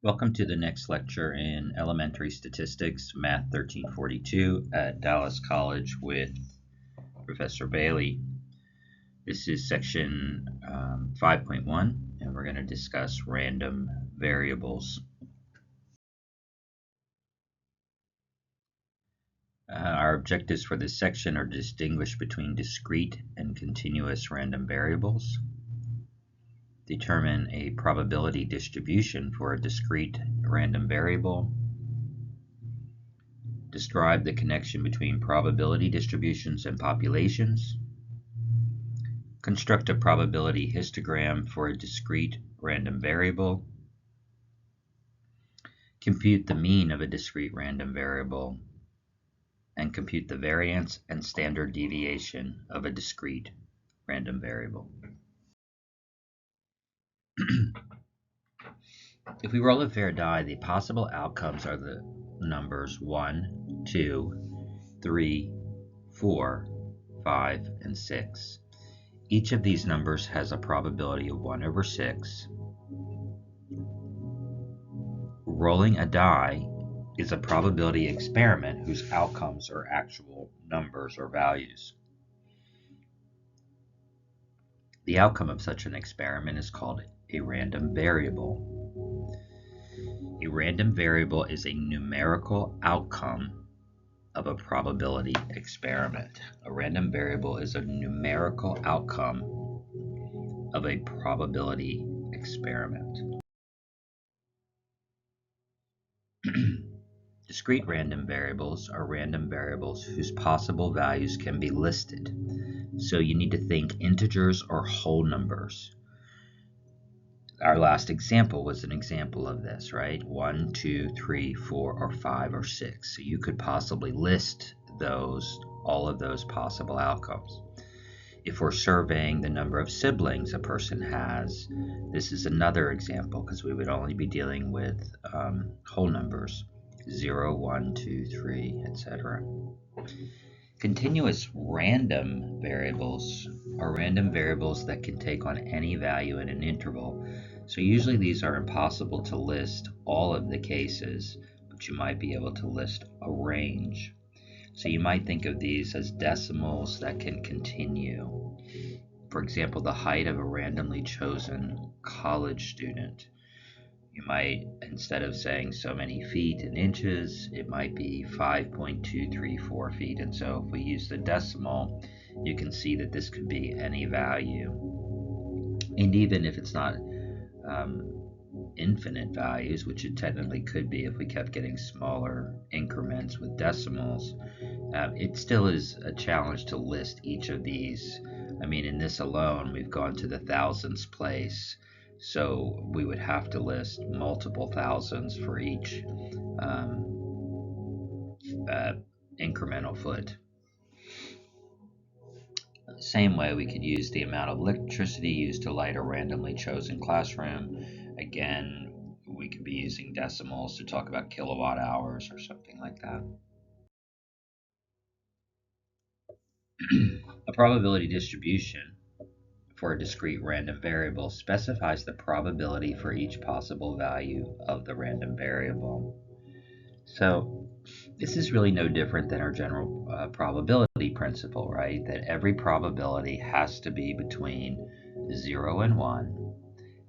Welcome to the next lecture in Elementary Statistics, Math 1342 at Dallas College with Professor Bailey. This is section 5.1, and we're going to discuss random variables. Our objectives for this section are to distinguish between discrete and continuous random variables, determine a probability distribution for a discrete random variable, describe the connection between probability distributions and populations, construct a probability histogram for a discrete random variable, compute the mean of a discrete random variable, and compute the variance and standard deviation of a discrete random variable. If we roll a fair die, the possible outcomes are the numbers 1, 2, 3, 4, 5, and 6. Each of these numbers has a probability of 1 over 6. Rolling a die is a probability experiment whose outcomes are actual numbers or values. The outcome of such an experiment is called a random variable. A random variable is a numerical outcome of a probability experiment. A random variable is a numerical outcome of a probability experiment. Discrete random variables are random variables whose possible values can be listed. So you need to think integers or whole numbers. Our last example was an example of this, right? 1, 2, 3, 4, or 5, or 6. So you could possibly list all of those possible outcomes. If we're surveying the number of siblings a person has, this is another example because we would only be dealing with whole numbers, 0, 1, 2, 3, etc. Continuous random variables are random variables that can take on any value in an interval. So usually these are impossible to list all of the cases, but you might be able to list a range. So you might think of these as decimals that can continue. For example, the height of a randomly chosen college student. You might, instead of saying so many feet in inches, it might be 5.234 feet. And so if we use the decimal, you can see that this could be any value. And even if it's not infinite values, which it technically could be if we kept getting smaller increments with decimals, it still is a challenge to list each of these. I mean, in this alone, we've gone to the thousandths place. So we would have to list multiple thousands for each incremental foot. Same way, we could use the amount of electricity used to light a randomly chosen classroom. Again, we could be using decimals to talk about kilowatt hours or something like that. A probability distribution for a discrete random variable specifies the probability for each possible value of the random variable. So this is really no different than our general probability principle, right? That every probability has to be between 0 and 1,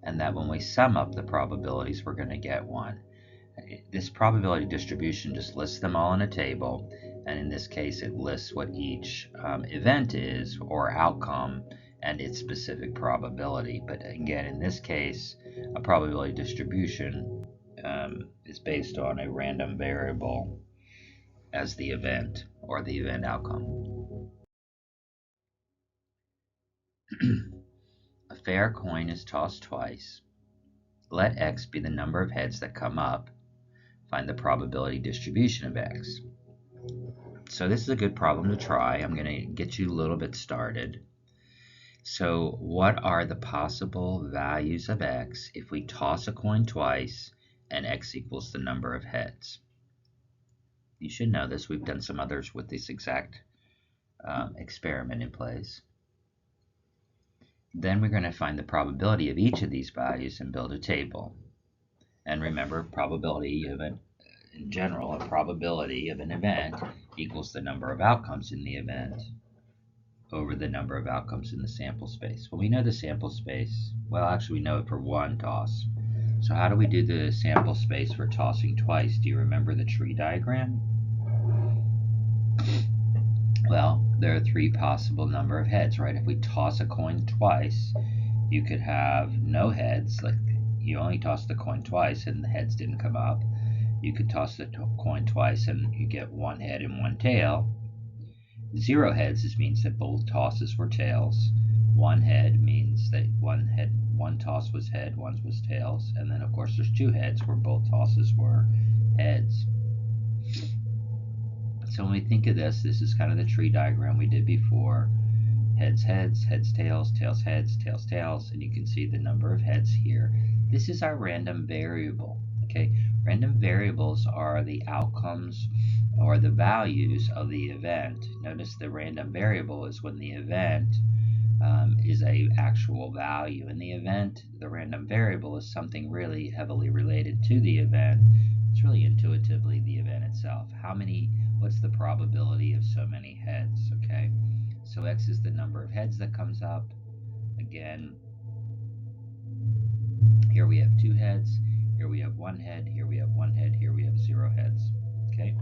and that when we sum up the probabilities, we're going to get 1. This probability distribution just lists them all in a table, and in this case, it lists what each event is or outcome and its specific probability. But again, in this case, a probability distribution is based on a random variable as the event or the event outcome. A fair coin is tossed twice. Let x be the number of heads that come up. Find the probability distribution of x. So this is a good problem to try. I'm going to get you a little bit started. So what are the possible values of x if we toss a coin twice and x equals the number of heads? You should know this. We've done some others with this exact experiment in place. Then we're going to find the probability of each of these values and build a table. And remember, probability of an in general, a probability of an event equals the number of outcomes in the event over the number of outcomes in the sample space. Well, we know the sample space. Well, actually, we know it for one toss. So how do we do the sample space for tossing twice? Do you remember the tree diagram? Well, there are three possible number of heads, right? If we toss a coin twice, you could have no heads, like you only tossed the coin twice and the heads didn't come up. You could toss the coin twice and you get one head and one tail. Zero heads means that both tosses were tails. One head means that one toss was head, one was tails, and then of course there's two heads where both tosses were heads. So when we think of this is kind of the tree diagram we did before. Heads, heads, heads, tails, tails, heads, tails, tails, and you can see the number of heads here. This is our random variable. Okay, random variables are the outcomes or the values of the event. Notice the random variable is when the event is a actual value. In the event, the random variable is something really heavily related to the event. It's really intuitively the event itself. What's the probability of so many heads, okay? So X is the number of heads that comes up. Again, here we have two heads, here we have one head, here we have one head, here we have zero heads, okay?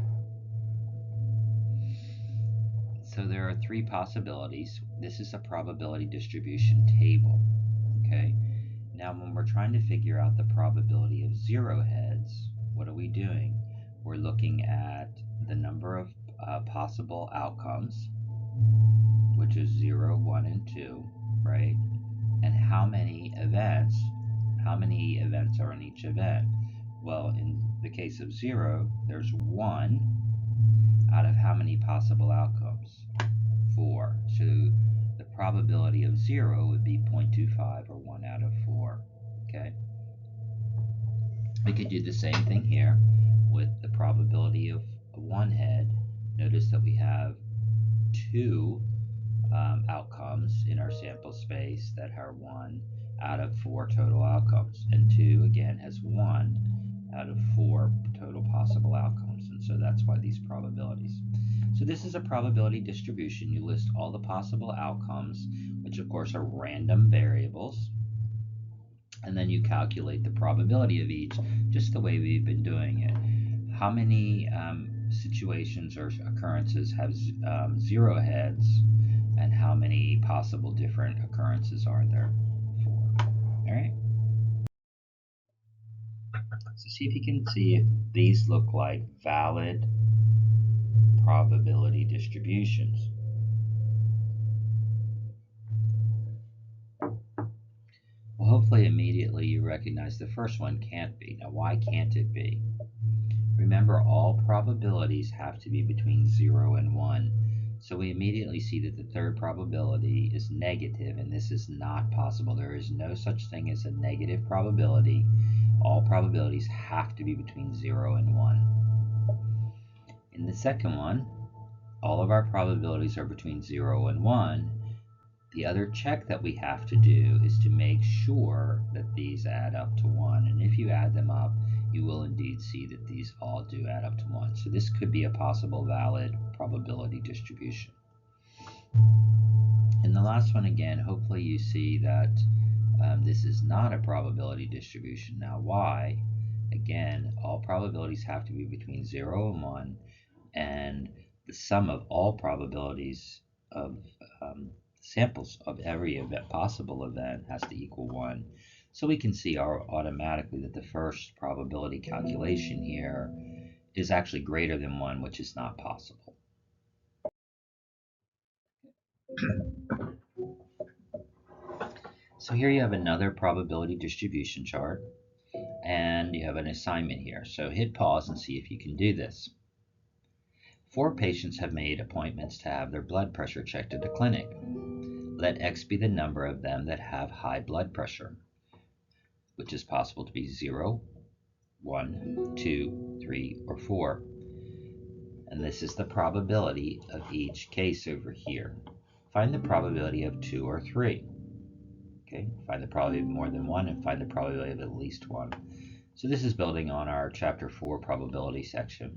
So there are three possibilities. This is a probability distribution table, okay? Now when we're trying to figure out the probability of zero heads, what are we doing? We're looking at the number of possible outcomes, which is 0, 1, and 2, right? And how many events are in each event? Well, in the case of 0, there's 1 out of how many possible outcomes? 4. So the probability of 0 would be 0.25, or 1 out of 4, okay? We could do the same thing here with the probability of one head. Notice that we have 2 outcomes in our sample space that are 1 out of 4 total outcomes, and 2 again has 1 out of 4 total possible outcomes, and so that's why these probabilities. So this is a probability distribution. You list all the possible outcomes, which of course are random variables, and then you calculate the probability of each, just the way we've been doing it. How many situations or occurrences have 0 heads, and how many possible different occurrences are there? 4. All right. So see if you can see if these look like valid probability distributions. Well, hopefully immediately you recognize the first one can't be. Now, why can't it be? Remember, all probabilities have to be between 0 and 1. So we immediately see that the third probability is negative, and this is not possible. There is no such thing as a negative probability. All probabilities have to be between 0 and 1. In the second one, all of our probabilities are between 0 and 1. The other check that we have to do is to make sure that these add up to 1. And if you add them up, you will indeed see that these all do add up to 1. So this could be a possible valid probability distribution. In the last one again, hopefully you see that this is not a probability distribution. Now why? Again, all probabilities have to be between 0 and 1, and the sum of all probabilities of samples of every possible event has to equal 1. So we can see automatically that the first probability calculation here is actually greater than 1, which is not possible. So here you have another probability distribution chart, and you have an assignment here. So hit pause and see if you can do this. 4 patients have made appointments to have their blood pressure checked at a clinic. Let X be the number of them that have high blood pressure, which is possible to be 0, 1, 2, 3, or 4. And this is the probability of each case over here. Find the probability of 2 or 3. Okay, find the probability of more than 1 and find the probability of at least 1. So this is building on our Chapter 4 probability section.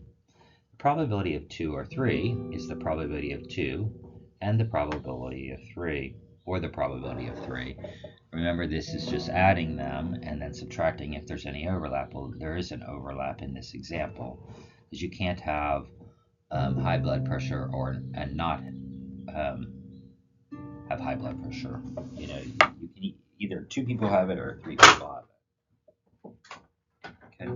The probability of 2 or 3 is the probability of 2 and the probability of 3, or the probability of 3. Remember, this is just adding them and then subtracting if there's any overlap. Well, there is an overlap in this example, because you can't have high blood pressure and not have high blood pressure. You know, you can either 2 people have it or 3 people have it. Okay.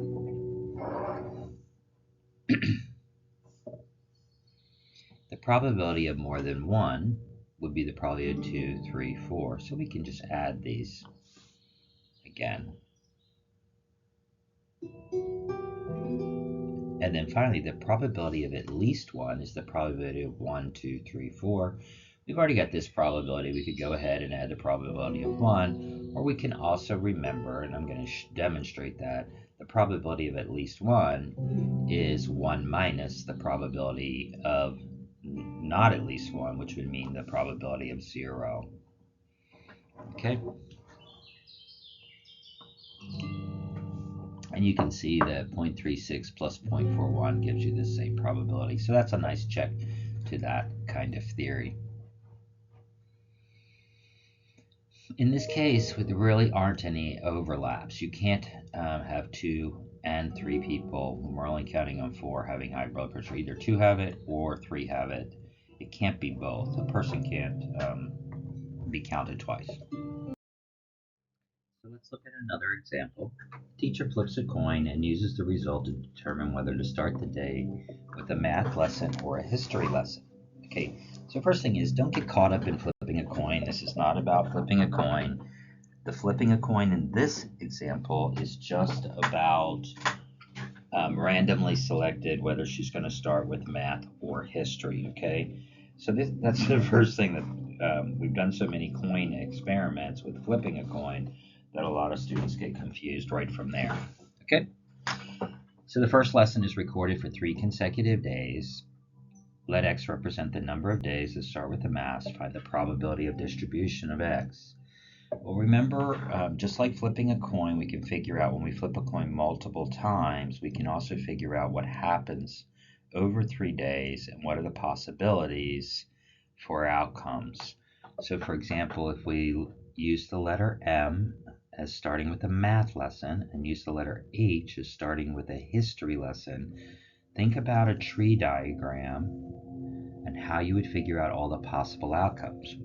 The probability of more than 1 would be the probability of 2, 3, 4. So we can just add these again. And then finally, the probability of at least 1 is the probability of 1, 2, 3, 4. We've already got this probability. We could go ahead and add the probability of 1, or we can also remember, and I'm going to demonstrate that, the probability of at least 1 is 1 minus the probability of not at least 1, which would mean the probability of 0. Okay? And you can see that 0.36 plus 0.41 gives you the same probability. So that's a nice check to that kind of theory. In this case, there really aren't any overlaps. You can't have 2 and 3 people, when we're only counting on 4, having high blood pressure. Either 2 have it or 3 have it. It can't be both. A person can't be counted twice. So let's look at another example. Teacher flips a coin and uses the result to determine whether to start the day with a math lesson or a history lesson. Okay, so first thing is, don't get caught up in flipping a coin. This is not about flipping a coin. The flipping a coin in this example is just about randomly selected whether she's going to start with math or history. Okay, so that's the first thing that we've done so many coin experiments with flipping a coin that a lot of students get confused right from there. Okay, so the first lesson is recorded for 3 consecutive days. Let x represent the number of days that start with the mass. Find the probability of distribution of x. Well, remember, just like flipping a coin, we can figure out when we flip a coin multiple times, we can also figure out what happens over 3 days and what are the possibilities for outcomes. So for example, if we use the letter M as starting with a math lesson and use the letter H as starting with a history lesson, think about a tree diagram and how you would figure out all the possible outcomes.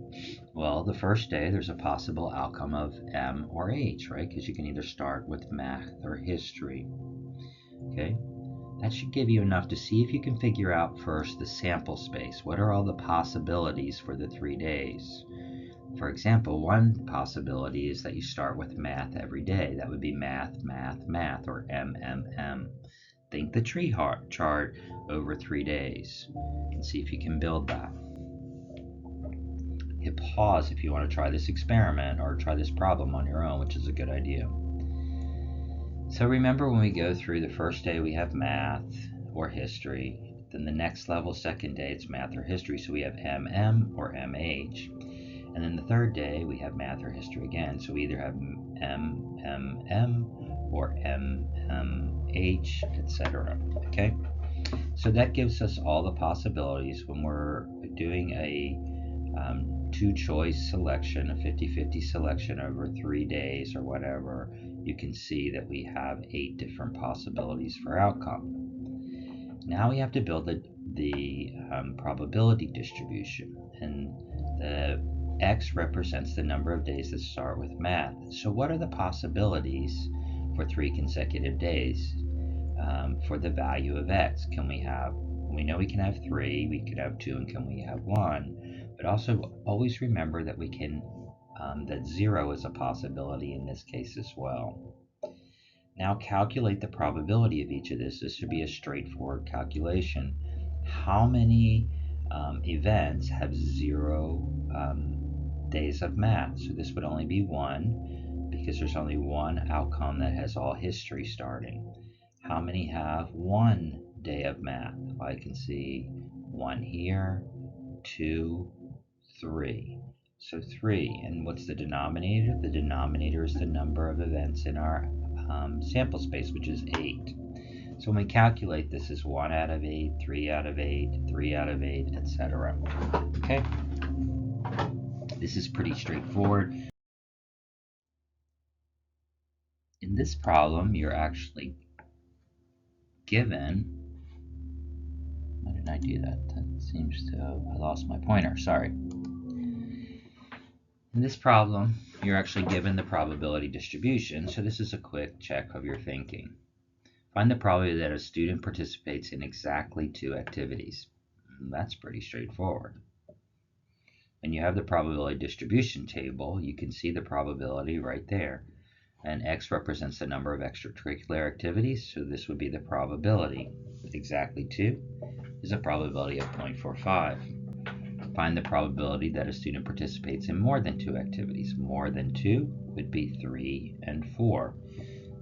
Well, the first day there's a possible outcome of M or H, right? Because you can either start with math or history. Okay, that should give you enough to see if you can figure out first the sample space. What are all the possibilities for the 3 days? For example, one possibility is that you start with math every day. That would be math, math, math, or M, M, M. Think the tree chart over 3 days and see if you can build that. Hit pause if you want to try this experiment or try this problem on your own, which is a good idea. So remember, when we go through the first day we have math or history, then the next level, second day, it's math or history, so we have MM or MH. And then the third day we have math or history again, so we either have MMM or MMH, etc. Okay, so that gives us all the possibilities when we're doing a 2-choice selection, a 50-50 selection over 3 days or whatever. You can see that we have 8 different possibilities for outcome. Now we have to build the probability distribution, and the X represents the number of days that start with math. So what are the possibilities for 3 consecutive days for the value of X? We know we can have 3, we could have 2, and can we have 1? But also always remember that we can, that 0 is a possibility in this case as well. Now calculate the probability of each of this. This should be a straightforward calculation. How many events have 0 days of math? So this would only be 1, because there's only 1 outcome that has all history starting. How many have 1 day of math? Well, I can see 1 here, 2, 3. So 3. And what's the denominator? The denominator is the number of events in our sample space, which is 8. So when we calculate, this is 1 out of 8, 3 out of 8, 3 out of 8, etc. Okay? This is pretty straightforward. In this problem, you're actually given... Why did I do that? That seems to... I lost my pointer, sorry. In this problem, you're actually given the probability distribution, so this is a quick check of your thinking. Find the probability that a student participates in exactly 2 activities. That's pretty straightforward. When you have the probability distribution table, you can see the probability right there. And X represents the number of extracurricular activities, so this would be the probability. Exactly 2 is a probability of 0.45. Find the probability that a student participates in more than 2 activities. More than 2 would be 3 and 4.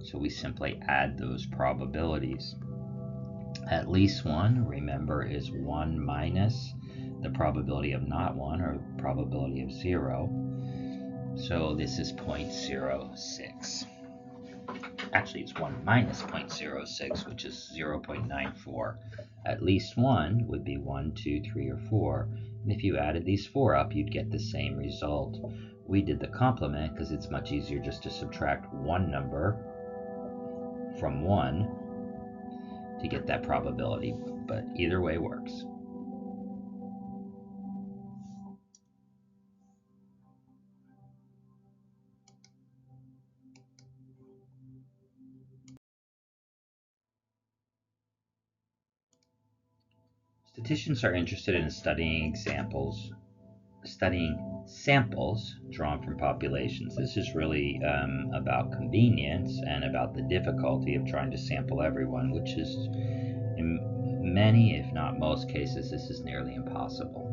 So we simply add those probabilities. At least 1, remember, is 1 minus the probability of not 1, or probability of 0. So this is 0.06. Actually, it's 1 minus 0.06, which is 0.94. At least 1 would be 1, 2, 3, or 4. And if you added these 4 up, you'd get the same result. We did the complement because it's much easier just to subtract one number from 1 to get that probability, but either way works. Statisticians are interested in studying samples drawn from populations. This is really about convenience and about the difficulty of trying to sample everyone, which is, in many, if not most cases, this is nearly impossible.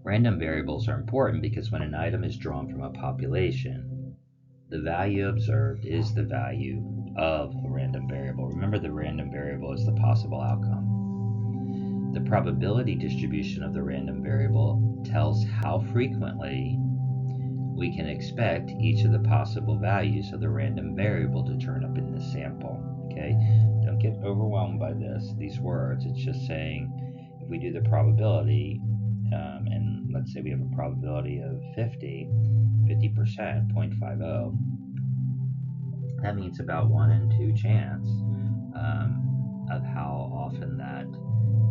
Random variables are important because when an item is drawn from a population, the value observed is the value of a random variable. Remember, the random variable is the possible outcome. The probability distribution of the random variable tells how frequently we can expect each of the possible values of the random variable to turn up in the sample. Okay? Don't get overwhelmed by these words. It's just saying if we do the probability, and let's say we have a probability of 50%, 0.50, that means about 1 in 2 chance of how often that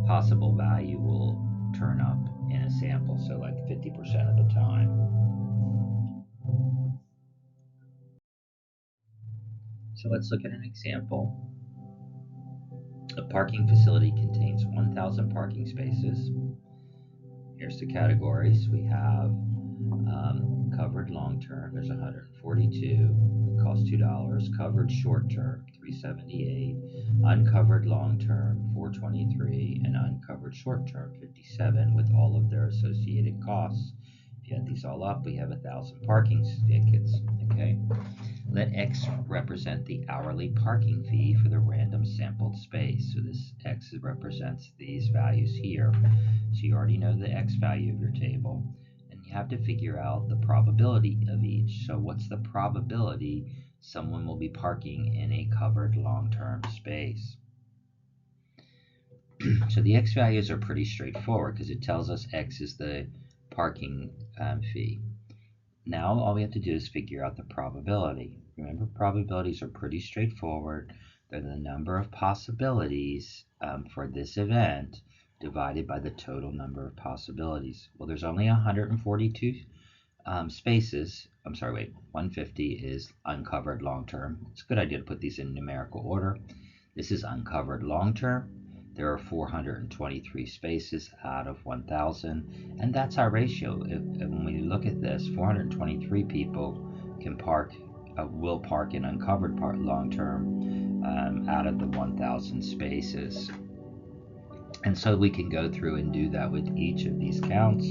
possible value will turn up in a sample, so like 50% of the time. So let's look at an example. A parking facility contains 1,000 parking spaces. Here's the categories. We have covered long-term, there's 142, it costs $2. Covered short-term, $378. Uncovered long-term, $423, and uncovered short-term, $57, with all of their associated costs. If you add these all up, we have 1,000 parking tickets. Okay. Let X represent the hourly parking fee for the random sampled space. So this X represents these values here. So you already know the X value of your table. And you have to figure out the probability of each. So what's the probability someone will be parking in a covered long-term space? So the X values are pretty straightforward because it tells us X is the parking fee. Now all we have to do is figure out the probability. Remember, probabilities are pretty straightforward. They're the number of possibilities for this event divided by the total number of possibilities. Well, there's only 142 spaces. 150 is uncovered long-term. It's a good idea to put these in numerical order. This is uncovered long-term. There are 423 spaces out of 1,000, and that's our ratio. When we look at this, 423 people will park in uncovered long-term out of the 1,000 spaces. And so we can go through and do that with each of these counts.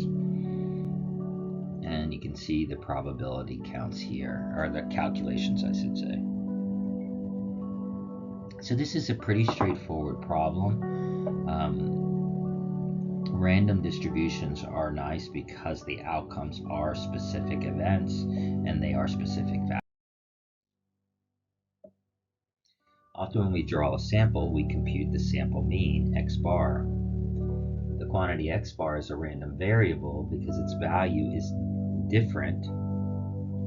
And you can see the probability counts here, or the calculations, I should say. So this is a pretty straightforward problem. Random distributions are nice because the outcomes are specific events and they are specific values. Often when we draw a sample, we compute the sample mean, x bar. The quantity x bar is a random variable because its value is different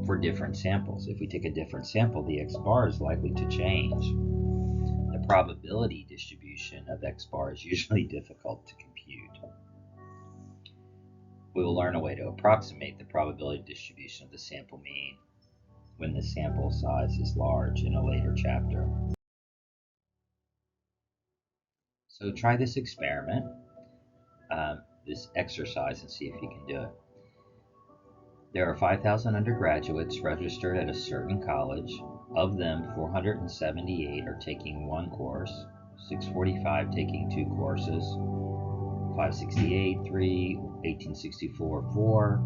for different samples. If we take a different sample, the x bar is likely to change. The probability distribution of x bar is usually difficult to compute. We will learn a way to approximate the probability distribution of the sample mean when the sample size is large in a later chapter. So try this experiment, this exercise, and see if you can do it. There are 5,000 undergraduates registered at a certain college. Of them, 478 are taking one course, 645 taking two courses, 568, 3, 1864, 4,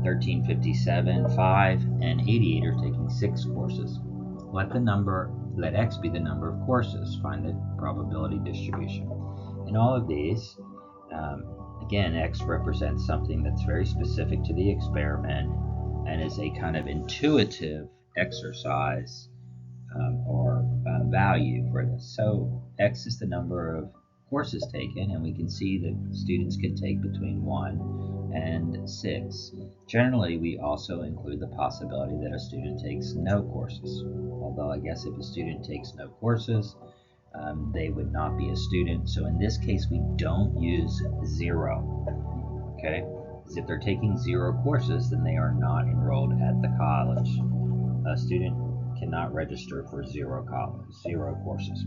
1357, 5, and 88 are taking 6 courses. Let x be the number of courses. Find the probability distribution. In all of these, again, x represents something that's very specific to the experiment and is a kind of intuitive exercise or value for this. So x is the number of courses taken, and we can see that students can take between 1 and 6. Generally, we also include the possibility that a student takes no courses. Although I guess if a student takes no courses, they would not be a student. So in this case, we don't use 0. Okay? Because if they're taking 0 courses, then they are not enrolled at the college. A student cannot register for 0 courses.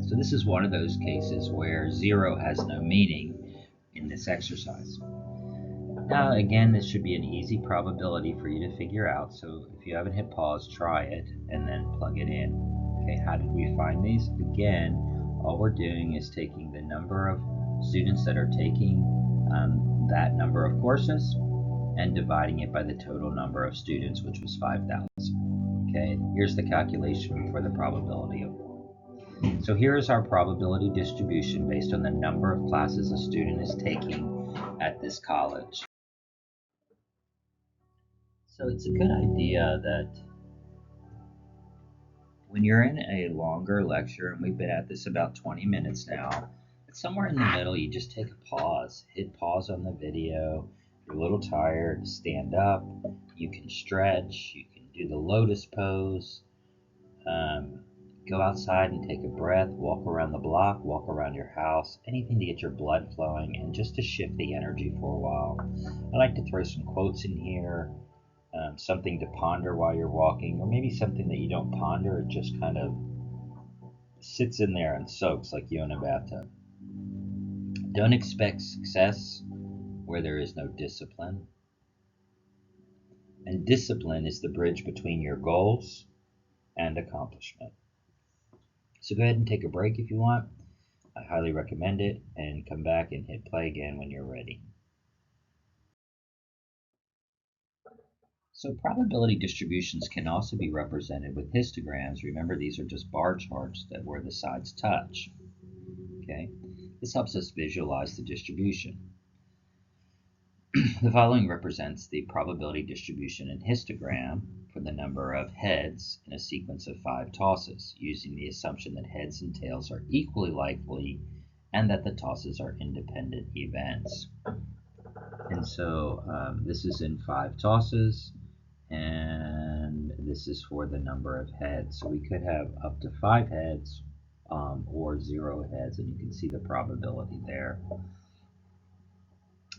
So this is one of those cases where 0 has no meaning in this exercise. Now again, this should be an easy probability for you to figure out. So if you haven't hit pause, try it and then plug it in. Okay, how did we find these? Again, all we're doing is taking the number of students that are taking that number of courses and dividing it by the total number of students, which was 5,000. Okay, here's the calculation for the probability of 1. So here is our probability distribution based on the number of classes a student is taking at this college. So it's a good idea that when you're in a longer lecture, and we've been at this about 20 minutes now, somewhere in the middle you just take a pause, hit pause on the video. If you're a little tired, stand up, you can stretch, you can do the lotus pose, go outside and take a breath, walk around the block, walk around your house, anything to get your blood flowing and just to shift the energy for a while. I like to throw some quotes in here, something to ponder while you're walking, or maybe something that you don't ponder, it just kind of sits in there and soaks like you in a bathtub. Don't expect success where there is no discipline. And discipline is the bridge between your goals and accomplishment. So go ahead and take a break if you want. I highly recommend it, and come back and hit play again when you're ready. So probability distributions can also be represented with histograms. Remember, these are just bar charts where the sides touch. Okay, this helps us visualize the distribution. The following represents the probability distribution in histogram for the number of heads in a sequence of 5 tosses, using the assumption that heads and tails are equally likely and that the tosses are independent events. And so this is in 5 tosses, and this is for the number of heads. So we could have up to 5 heads or 0 heads, and you can see the probability there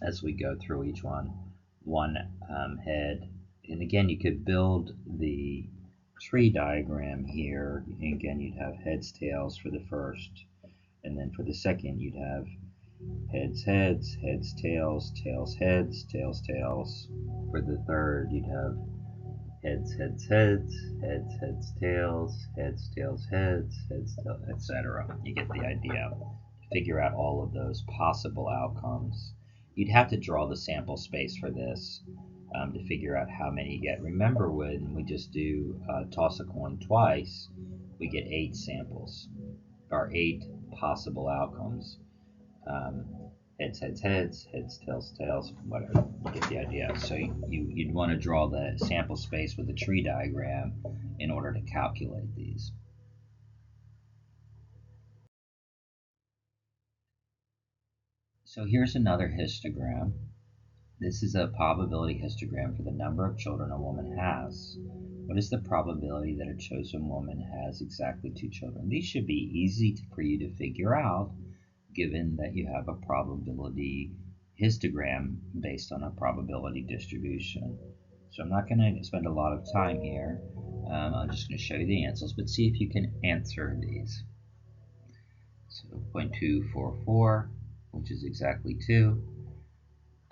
as we go through each one head. And again, you could build the tree diagram here. And again, you'd have heads, tails for the first, and then for the second you'd have heads, heads, heads, tails, tails, heads, tails, tails. For the third, you'd have heads, heads, heads, heads, heads, tails, heads, tails, heads, heads, tails, etc. You get the idea. To figure out all of those possible outcomes, you'd have to draw the sample space for this to figure out how many you get. Remember, when we just do toss a coin twice, we get 8 samples, or 8 possible outcomes. heads, heads, heads, heads, tails, tails, whatever. You get the idea. So you'd want to draw the sample space with a tree diagram in order to calculate these. So here's another histogram. This is a probability histogram for the number of children a woman has. What is the probability that a chosen woman has exactly 2 children? These should be easy for you to figure out, given that you have a probability histogram based on a probability distribution. So I'm not going to spend a lot of time here. I'm just going to show you the answers, but see if you can answer these. So 0.244, which is exactly 2.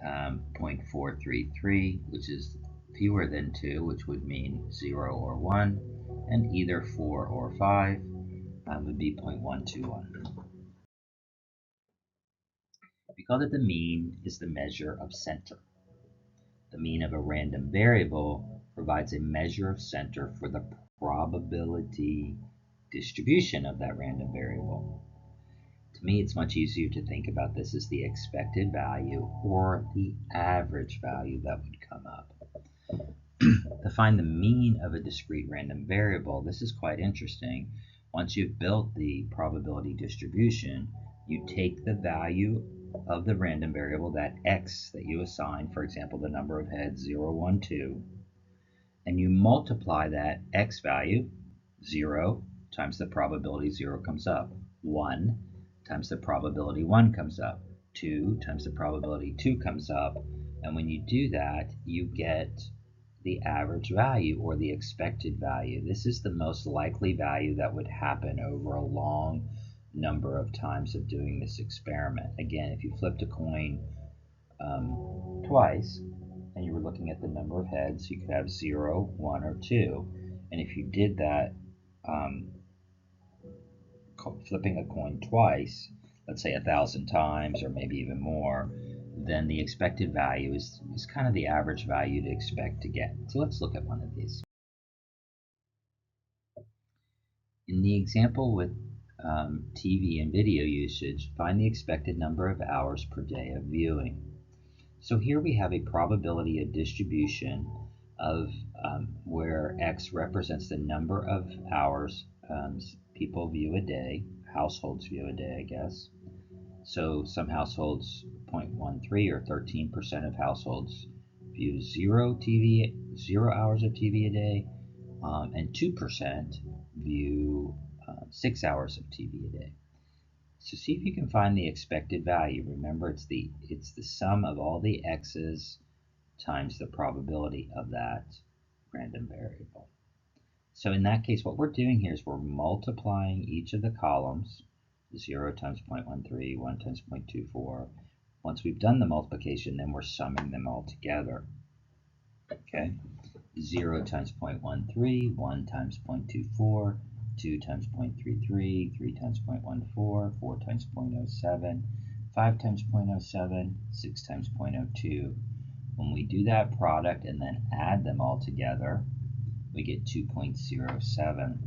0.433, which is fewer than 2, which would mean 0 or 1, and either 4 or 5 would be 0.121. We call that the mean is the measure of center. The mean of a random variable provides a measure of center for the probability distribution of that random variable. To me, it's much easier to think about this as the expected value or the average value that would come up. To find the mean of a discrete random variable, this is quite interesting. Once you've built the probability distribution, you take the value of the random variable, that x that you assign, for example, the number of heads 0, 1, 2, and you multiply that x value, 0 times the probability 0 comes up, 1 times the probability 1 comes up, 2 times the probability 2 comes up, and when you do that, you get the average value or the expected value. This is the most likely value that would happen over a long number of times of doing this experiment. Again, if you flipped a coin twice and you were looking at the number of heads, you could have 0, 1, or 2. And if you did that flipping a coin twice, let's say 1,000 times or maybe even more, then the expected value is kind of the average value to expect to get. So let's look at one of these. In the example with TV and video usage, find the expected number of hours per day of viewing. So here we have a probability of distribution of where X represents the number of hours people view a day, households view a day, I guess. So some households 0.13 or 13% of households view 0 hours of TV a day, and 2% view 6 hours of TV a day. So see if you can find the expected value. Remember, it's the sum of all the x's times the probability of that random variable. So in that case, what we're doing here is we're multiplying each of the columns, 0 times 0.13, 1 times 0.24. Once we've done the multiplication, then we're summing them all together. Okay, 0 times 0.13, 1 times 0.24, 2 times 0.33, 3 times 0.14, 4 times 0.07, 5 times 0.07, 6 times 0.02. When we do that product and then add them all together, we get 2.07. And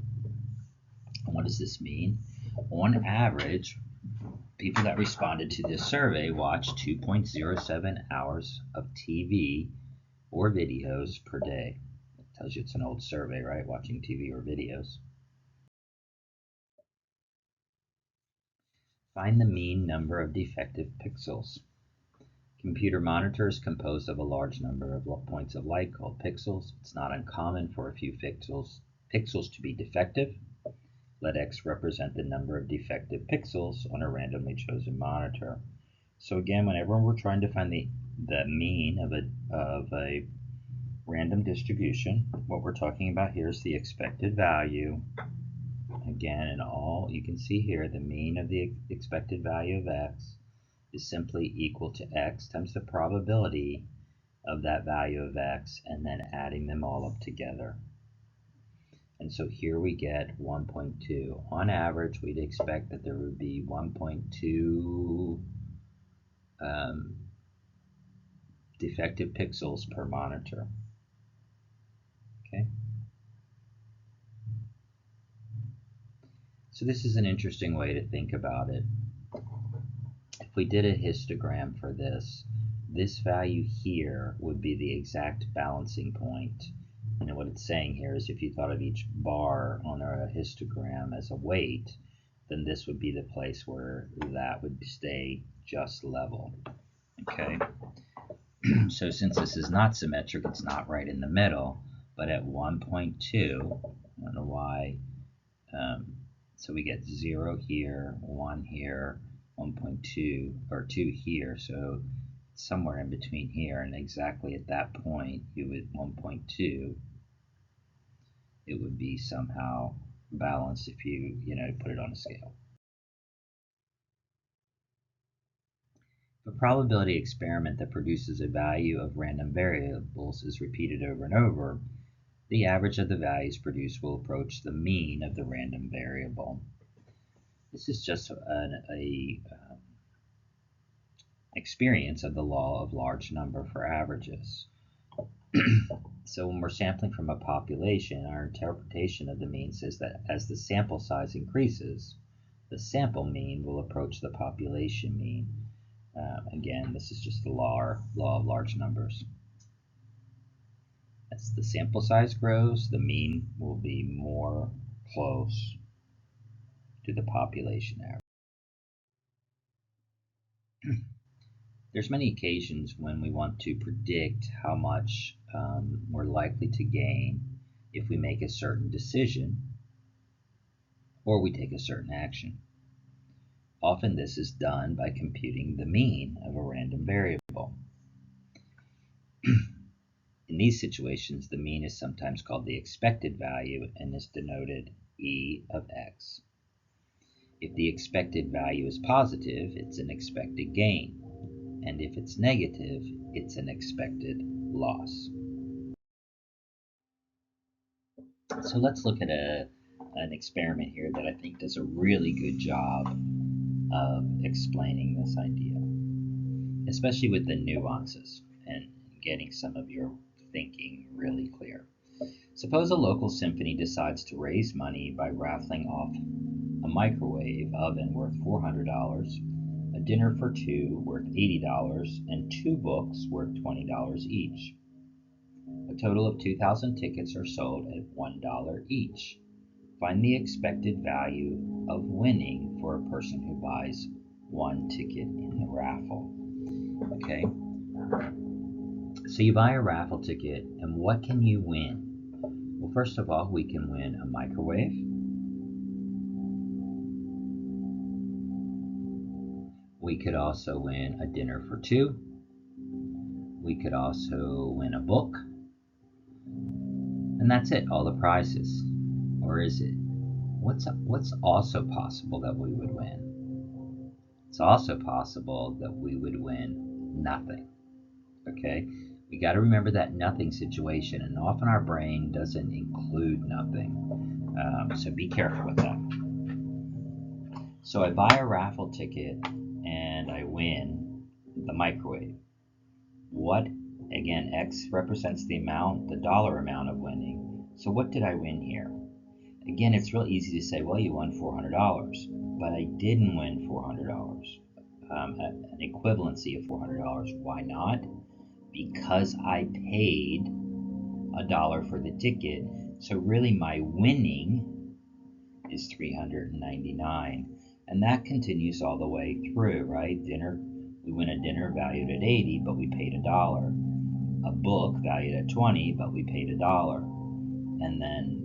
what does this mean? On average, people that responded to this survey watched 2.07 hours of TV or videos per day. It tells you it's an old survey, right? Watching TV or videos. Find the mean number of defective pixels. Computer monitor is composed of a large number of points of light called pixels. It's not uncommon for a few pixels to be defective. Let X represent the number of defective pixels on a randomly chosen monitor. So again, whenever we're trying to find the mean of a random distribution, what we're talking about here is the expected value. Again, in all, you can see here the mean of the expected value of X is simply equal to X times the probability of that value of X, and then adding them all up together. And so here we get 1.2. On average, we'd expect that there would be 1.2 defective pixels per monitor. Okay. So this is an interesting way to think about it. if we did a histogram for this, this value here would be the exact balancing point. And what it's saying here is if you thought of each bar on a histogram as a weight, then this would be the place where that would stay just level. Okay, so since this is not symmetric, it's not right in the middle, but at 1.2, I don't know why, so we get 0 here, 1 here, 1.2, or 2 here, so somewhere in between here, and exactly at that point, you would 1.2, it would be somehow balanced if you put it on a scale. If a probability experiment that produces a value of random variables is repeated over and over, the average of the values produced will approach the mean of the random variable. This is just an experience of the law of large number for averages. So when we're sampling from a population, our interpretation of the mean says that as the sample size increases, the sample mean will approach the population mean. Again, this is just the law of large numbers. As the sample size grows, the mean will be more close to the population average. There's many occasions when we want to predict how much we're likely to gain if we make a certain decision or we take a certain action. Often this is done by computing the mean of a random variable. In these situations, the mean is sometimes called the expected value and is denoted E of x. If the expected value is positive, it's an expected gain, and if it's negative, it's an expected loss. So let's look at an experiment here that I think does a really good job of explaining this idea, especially with the nuances and getting some of your thinking really clear. Suppose a local symphony decides to raise money by raffling off a microwave oven worth $400, a dinner for two worth $80, and 2 books worth $20 each. A total of 2,000 tickets are sold at $1 each. Find the expected value of winning for a person who buys 1 ticket in the raffle. Okay, so you buy a raffle ticket, and what can you win? Well, first of all, we can win a microwave. We could also win a dinner for 2. We could also win a book. And that's it, all the prizes. Or is it? What's also possible that we would win? It's also possible that we would win nothing. Okay? We got to remember that nothing situation, and often our brain doesn't include nothing. So be careful with that. So I buy a raffle ticket and I win the microwave. What? Again, X represents the amount, the dollar amount of winning. So what did I win here? Again, it's real easy to say, well, you won $400, but I didn't win $400. An equivalency of $400. Why not? Because I paid $1 for the ticket. So really my winning is $399. And that continues all the way through, right? Dinner, we win a dinner valued at $80, but we paid $1. A book valued at $20, but we paid $1. And then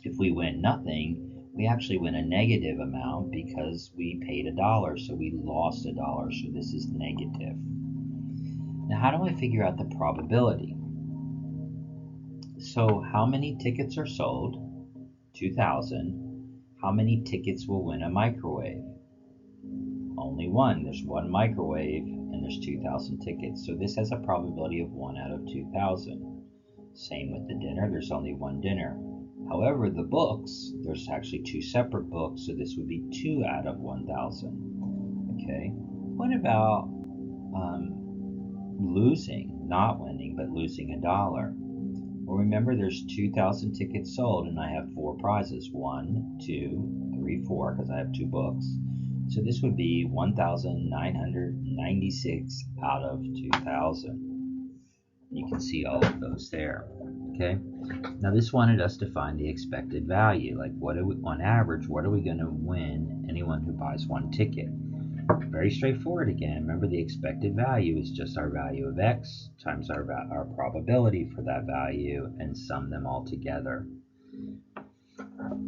if we win nothing, we actually win a negative amount because we paid $1, so we lost $1, so this is negative. Now, how do I figure out the probability? So how many tickets are sold? 2,000. How many tickets will win a microwave? Only 1. There's 1 microwave and there's 2,000 tickets. So this has a probability of 1 out of 2,000. Same with the dinner. There's only 1 dinner. However, the books, there's actually 2 separate books, so this would be 2 out of 1,000. Okay. What about losing, not winning, but losing $1? Well, remember there's 2,000 tickets sold and I have 4 prizes. 1, 2, 3, 4, because I have 2 books. So this would be 1,996 out of 2,000. You can see all of those there. Okay. Now this wanted us to find the expected value. Like on average, what are we going to win anyone who buys one ticket? Very straightforward again. Remember, the expected value is just our value of x times our probability for that value and sum them all together.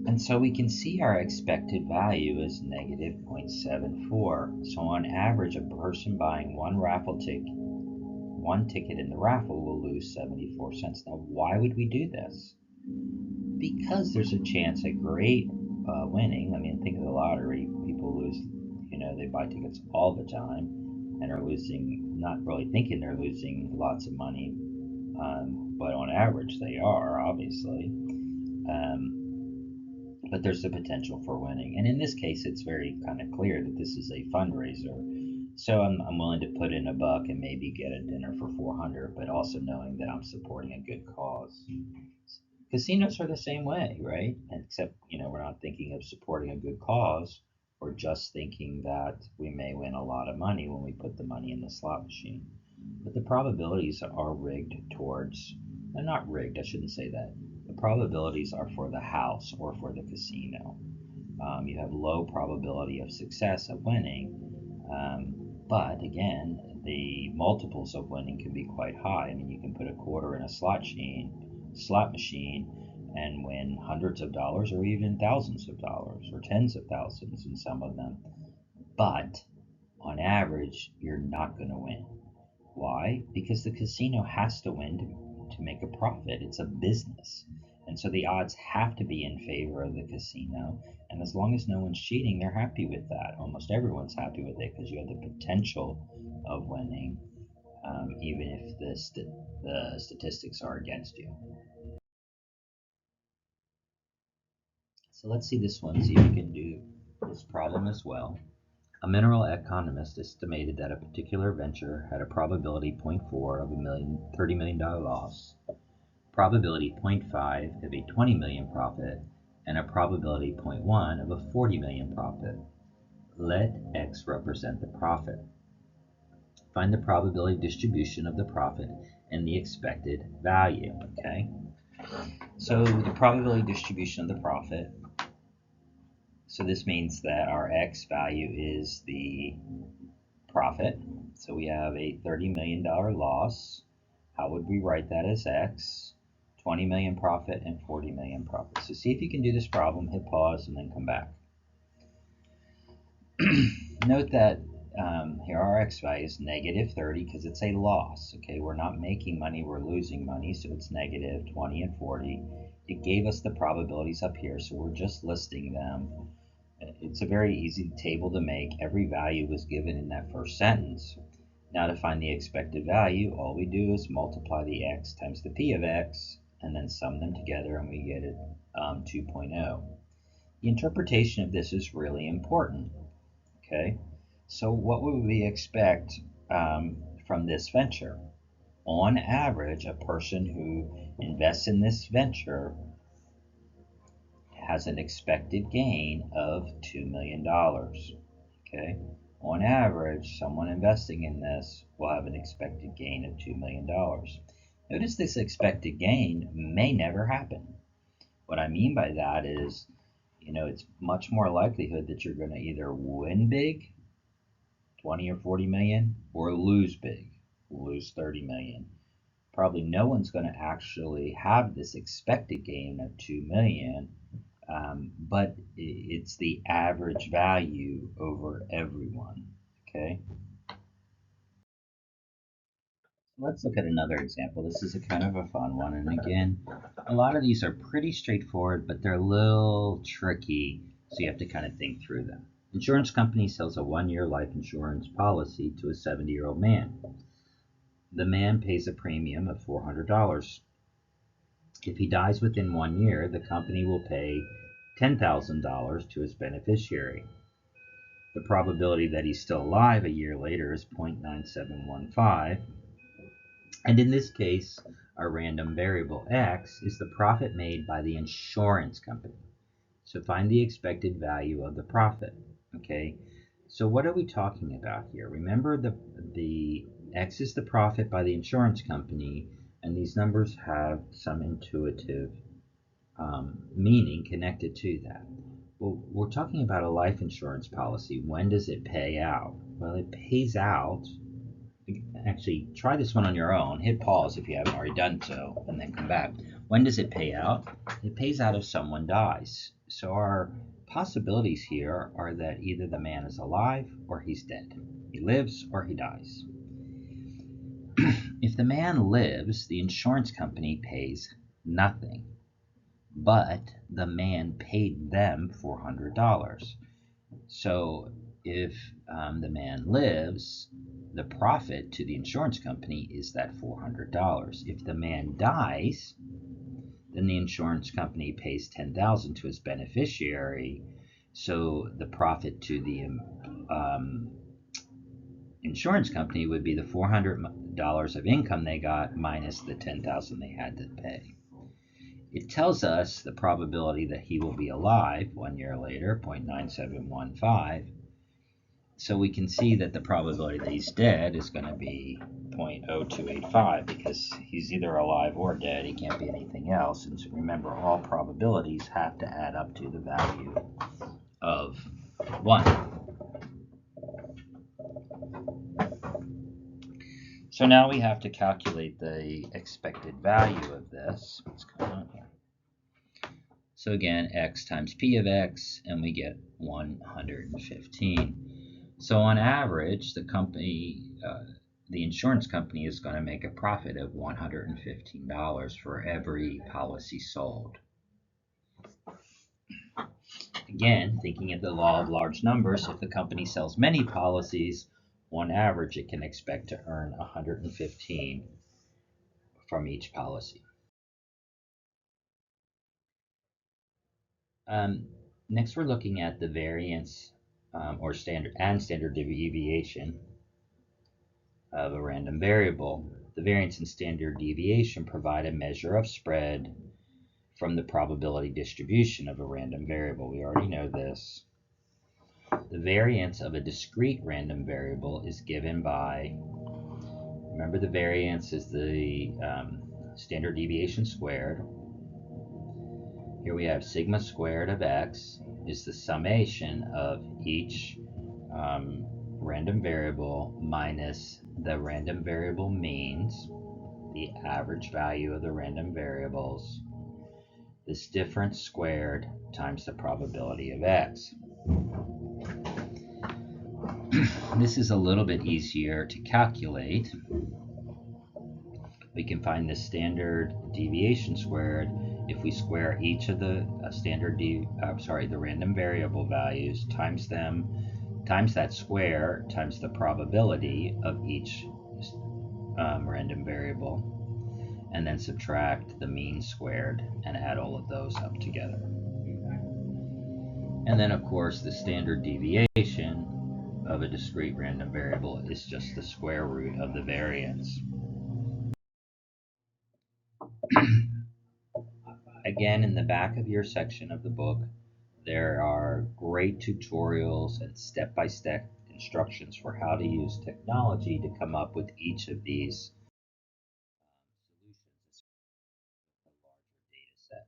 And so we can see our expected value is negative 0.74. So on average, a person buying one ticket in the raffle will lose 74 cents. Now, why would we do this? Because there's a chance at great winning. I mean, think of the lottery. People lose, they buy tickets all the time and are losing, not really thinking they're losing lots of money, but on average they are, obviously. But there's the potential for winning. And in this case, it's very kind of clear that this is a fundraiser. So I'm willing to put in $1 and maybe get a dinner for 400, but also knowing that I'm supporting a good cause. Casinos are the same way, right? Except, we're not thinking of supporting a good cause. We're just thinking that we may win a lot of money when we put the money in the slot machine. But the probabilities are rigged towards, not rigged, I shouldn't say that. The probabilities are for the house or for the casino. You have low probability of success of winning, but again, the multiples of winning can be quite high. I mean, you can put a quarter in a slot machine and win hundreds of dollars or even thousands of dollars or tens of thousands in some of them. But on average, you're not going to win. Why? Because the casino has to win to make a profit. It's a business. And so the odds have to be in favor of the casino. And as long as no one's cheating, they're happy with that. Almost everyone's happy with it because you have the potential of winning, even if the statistics are against you. So let's see this one, see if we can do this problem as well. A mineral economist estimated that a particular venture had a probability 0.4 of a $30 million loss, probability 0.5 of a 20 million profit, and a probability 0.1 of a 40 million profit. Let X represent the profit. Find the probability distribution of the profit and the expected value. Okay, so the probability distribution of the profit. So this means that our X value is the profit. So we have a $30 million loss. How would we write that as X? 20 million profit and 40 million profit. So see if you can do this problem, hit pause, and then come back. Note that here our X value is negative 30 because it's a loss. Okay, we're not making money, we're losing money, so it's negative 20 and 40. It gave us the probabilities up here, so we're just listing them. It's a very easy table to make. Every value was given in that first sentence. Now to find the expected value, all we do is multiply the X times the P of X and then sum them together and we get it 2.0. The interpretation of this is really important. Okay, so what would we expect from this venture? On average, a person who invests in this venture has an expected gain of $2 million. Okay, on average, someone investing in this will have an expected gain of $2 million. Notice this expected gain may never happen. What I mean by that is, it's much more likelihood that you're going to either win big, 20 or 40 million, or lose big, lose 30 million. Probably no one's going to actually have this expected gain of 2 million, but it's the average value over everyone. Okay. Let's look at another example. This is a kind of a fun one, and again, a lot of these are pretty straightforward, but they're a little tricky, so you have to kind of think through them. Insurance company sells a 1-year life insurance policy to a 70-year-old man. The man pays a premium of $400. If he dies within 1 year, the company will pay $10,000 to his beneficiary. The probability that he's still alive a year later is 0.9715. And in this case, our random variable X is the profit made by the insurance company. So find the expected value of the profit. Okay, So what are we talking about here? Remember, the X is the profit by the insurance company, and these numbers have some intuitive meaning connected to that. Well, we're talking about a life insurance policy. When does it pay out? Well, it pays out. Actually, try this one on your own. Hit pause if you haven't already done so, and then come back. When does it pay out? It pays out if someone dies. So our possibilities here are that either the man is alive or he's dead. He lives or he dies. If the man lives, the insurance company pays nothing, but the man paid them $400. So if the man lives, the profit to the insurance company is that $400. If the man dies, then the insurance company pays $10,000 to his beneficiary. So the profit to the insurance company would be the $400 of income they got minus the $10,000 they had to pay. It tells us the probability that he will be alive 1 year later, 0.9715. So we can see that the probability that he's dead is going to be 0.0285 because he's either alive or dead. He can't be anything else. And so remember, all probabilities have to add up to the value of 1. So now we have to calculate the expected value of this. What's going on here? So again, x times p of x, and we get 115. So on average, the insurance company is going to make a profit of $115 for every policy sold. Again, thinking of the law of large numbers, if the company sells many policies, on average, it can expect to earn $115 from each policy. Next, we're looking at the variance or standard deviation of a random variable. The variance and standard deviation provide a measure of spread from the probability distribution of a random variable. We already know this. The variance of a discrete random variable is given by, remember, the variance is the standard deviation squared. Here we have sigma squared of x is the summation of each random variable minus the random variable means, the average value of the random variables, this difference squared times the probability of x. This is a little bit easier to calculate. We can find the standard deviation squared if we square each of the the random variable values times them, times that square, times the probability of each random variable, and then subtract the mean squared and add all of those up together. And then, of course, the standard deviation of a discrete random variable is just the square root of the variance. Again, in the back of your section of the book, there are great tutorials and step-by-step instructions for how to use technology to come up with each of these solutions with a larger data set.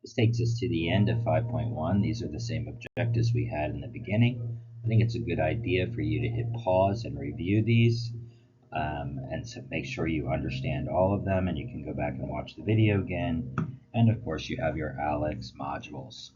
This takes us to the end of 5.1. These are the same objectives we had in the beginning. I think it's a good idea for you to hit pause and review these. And so make sure you understand all of them, and you can go back and watch the video again. And of course, you have your ALEKS modules.